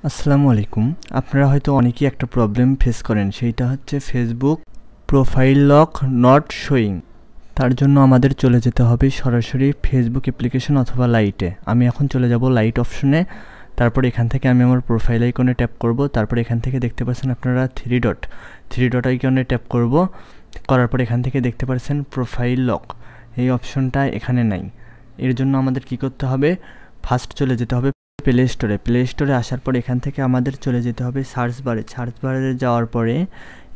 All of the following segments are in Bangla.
আসসালামু আলাইকুম। আপনারা হয়তো অনেকেই একটা প্রবলেম ফেস করেন, সেইটা হচ্ছে Facebook profile lock not showing. তার জন্য আমাদের চলে যেতে হবে সরাসরি ফেসবুক অ্যাপ্লিকেশন অথবা লাইটে। আমি এখন চলে যাব লাইট অপশনে। তারপর এখান থেকে আমি আমার প্রোফাইল আইকনে ট্যাপ করব। তারপর এখান থেকে দেখতে পাচ্ছেন আপনারা থ্রি ডট আইকনে ট্যাপ করব। করার পর এখান থেকে দেখতে পাচ্ছেন প্রোফাইল লক, এই অপশনটা এখানে নাই। এর জন্য আমাদের কি করতে হবে, ফার্স্ট চলে যেতে হবে প্লে স্টোরে আসার পর এখান থেকে আমাদের চলে যেতে হবে সার্চ বারে যাওয়ার পরে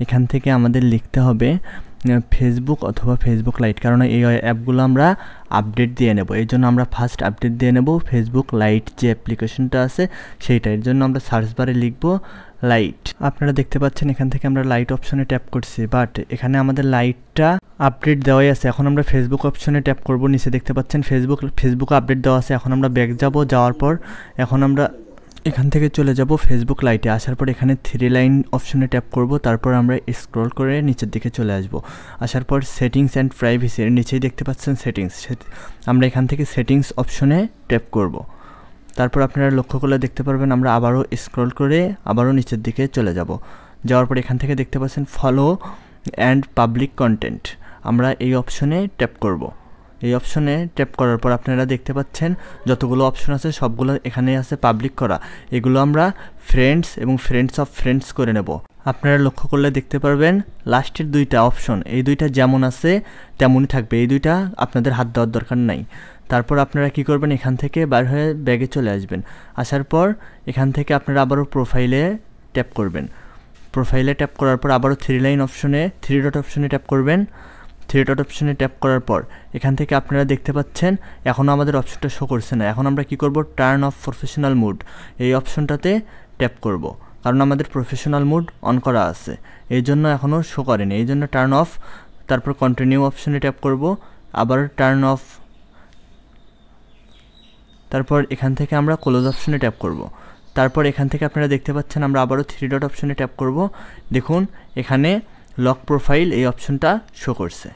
এখান থেকে আমাদের লিখতে হবে ফেসবুক অথবা ফেসবুক লাইট, কারণ এই অ্যাপগুলো আমরা আপডেট দিয়ে নেব। এই জন্য আমরা ফার্স্ট আপডেট দিয়ে নেব ফেসবুক লাইট যে অ্যাপ্লিকেশনটা আছে সেইটা। এর জন্য আমরা সার্চ বারে লিখব লাইট। আপনারা দেখতে পাচ্ছেন এখান থেকে আমরা লাইট অপশনে ট্যাপ করছি, বাট এখানে আমাদের লাইটটা আপডেট দেওয়াই আছে। এখন আমরা ফেসবুক অপশনে ট্যাপ করব। নিচে দেখতে পাচ্ছেন ফেসবুক আপডেট দেওয়া আছে। এখন আমরা ব্যাক যাব, যাওয়ার পর এখন আমরা এখান থেকে চলে যাব ফেসবুক লাইটে। আসার পর এখানে থ্রি লাইন অপশনে ট্যাপ করব। তারপর আমরা স্ক্রল করে নিচের দিকে চলে আসব। আসার পর সেটিংস অ্যান্ড প্রাইভেসি এর নিচেই দেখতে পাচ্ছেন সেটিংস। আমরা এখান থেকে সেটিংস অপশনে ট্যাপ করব। তারপর আপনারা লক্ষ্য করলে দেখতে পারবেন আমরা আবারও স্ক্রল করে আবারও নিচের দিকে চলে যাব। যাওয়ার পর এখান থেকে দেখতে পাচ্ছেন ফলো অ্যান্ড পাবলিক কন্টেন্ট, আমরা এই অপশনে ট্যাপ করব। এই অপশনে ট্যাপ করার পর আপনারা দেখতে পাচ্ছেন যতগুলো অপশন আছে সবগুলো এখানে আছে পাবলিক করা। এগুলো আমরা ফ্রেন্ডস এবং ফ্রেন্ডস অফ ফ্রেন্ডস করে নেব। আপনারা লক্ষ্য করলে দেখতে পারবেন লাস্টের দুইটা অপশন, এই দুইটা যেমন আছে তেমনই থাকবে, এই দুইটা আপনাদের হাত দেওয়ার দরকার নাই। তারপর আপনারা কি করবেন, এখান থেকে বার হয়ে ব্যাগে চলে আসবেন। আসার পর এখান থেকে আপনারা আবারও প্রোফাইলে ট্যাপ করবেন। প্রোফাইলে ট্যাপ করার পর আবারও থ্রি ডট অপশনে ট্যাপ করবেন। থ্রি ডট অপশনে ট্যাপ করার পর এখান থেকে আপনারা দেখতে পাচ্ছেন এখনও আমাদের অপশনটা শো করছে না। এখন আমরা কি করব, টার্ন অফ প্রফেশনাল মুড এই অপশনটাতে ট্যাপ করব, কারণ আমাদের প্রফেশনাল মুড অন করা আছে, এই জন্য এখনও শো করেনি, এই জন্য টার্ন অফ। তারপর কন্টিনিউ অপশনে ট্যাপ করব, আবার টার্ন অফ। তারপর এখান থেকে আমরা ক্লোজ অপশনে ট্যাপ করব। তারপর এখান থেকে আপনারা দেখতে পাচ্ছেন আমরা আবারও থ্রি ডট অপশনে ট্যাপ করব। দেখুন এখানে লক প্রোফাইল এই অপশনটা শো করছে।